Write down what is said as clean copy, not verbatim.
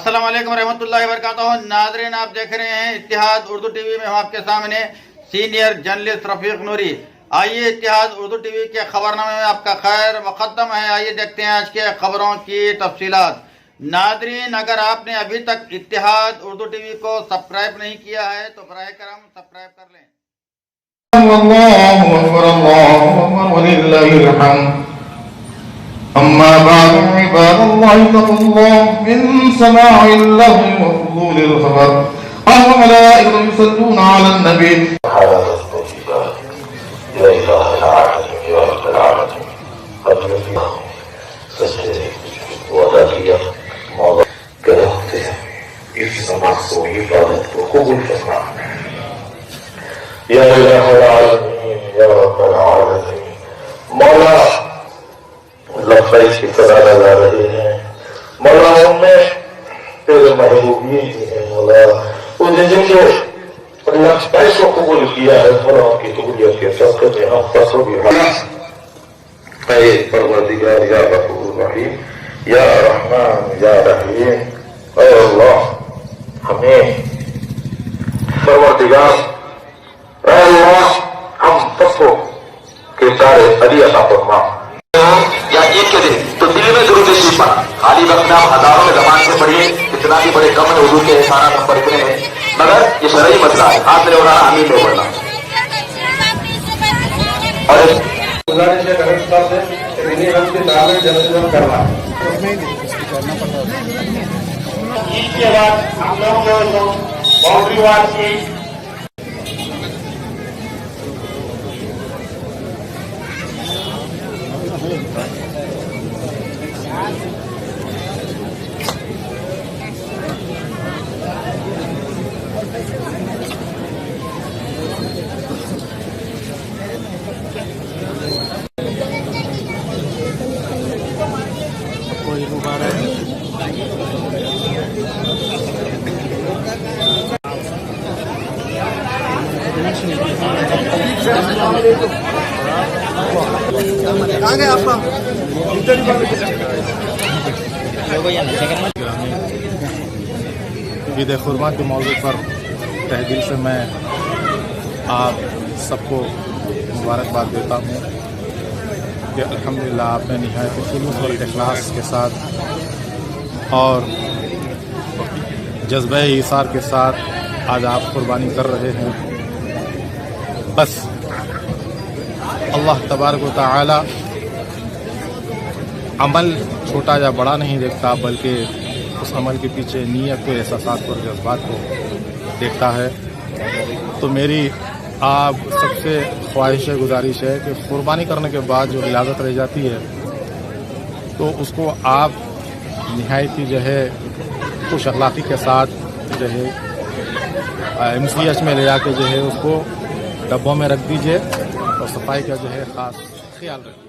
السلام علیکم ورحمۃ اللہ وبرکاتہ۔ ناظرین، آپ دیکھ رہے ہیں اتحاد اردو ٹی وی میں، ہم آپ کے سامنے سینئر جرنلسٹ رفیق نوری۔ آئیے اتحاد اردو ٹی وی کے خبرنامے میں آپ کا خیر مقدم ہے۔ آئیے دیکھتے ہیں آج کے خبروں کی تفصیلات۔ ناظرین، اگر آپ نے ابھی تک اتحاد اردو ٹی وی کو سبسکرائب نہیں کیا ہے تو براہ کرم سبسکرائب کر لیں۔ اللہ اکبر وللہ الحمد۔ أما بعد عباد الله اتقوا الله من سماع اللغو وفضول الخبر والملائكة يصلون على النبي يا إله العالمين يا رب العالمين قد الله سجده وذاكية موضع كرهته يفزع معصوم يفضل وقبول فاسمع يا إله العالمين يا رب العالمين مولا لبیک کی طرح لگا رہے ہیں مولا، ہم میں تیرے محبوبین ہیں مولا، انہیں جن کو لبیک کو قبول کیا ہے مولا، ان کی قبولیت کے صدقے میں ہم فصل بھی حق اے پروردگار یا غفور رحیم یا رحمان یا رحیم۔ اے اللہ، ہمیں پروردگار اے اللہ ہم فصلوں کے سارے علی عطا فرما۔ یا عید کے دن تو دل میں ضرور شریف پڑھا، خالی وقت میں آپ ہزاروں میں زبان سے پڑھیے، اتنا بھی بڑے کم ہے اردو کے احسانات ہم پر اتنے ہیں، مگر یہ شرعی مسئلہ ہے، ہاتھ میں اڑانا امین میں پڑھنا۔ اور گزارش ہے ڈائریکٹر صاحب سے کہ انہیں ہم سے تعلق جلد کرنا۔ عید کے بعد ہم لوگوں کو باؤنڈری وار کی عید قربان کے موضوع پر تہ دل سے میں آپ سب کو مبارکباد دیتا ہوں کہ الحمدللہ آپ نے نہایت خلوص اور اخلاص کے ساتھ اور جذبہ ایثار کے ساتھ آج آپ قربانی کر رہے ہیں۔ بس اللہ تبارک و تعالی عمل چھوٹا یا بڑا نہیں دیکھتا، بلکہ اس عمل کے پیچھے نیت کو، احساسات اور جذبات کو دیکھتا ہے۔ تو میری آپ سب سے خواہش ہے، گزارش ہے کہ قربانی کرنے کے بعد جو غلاظت رہ جاتی ہے تو اس کو آپ نہایت ہی جو ہے خوش اخلاقی کے ساتھ جو ہے MCH میں لے جا کے جو ہے اس کو ڈبوں میں رکھ دیجیے اور صفائی کا جو ہے خاص خیال رکھیے۔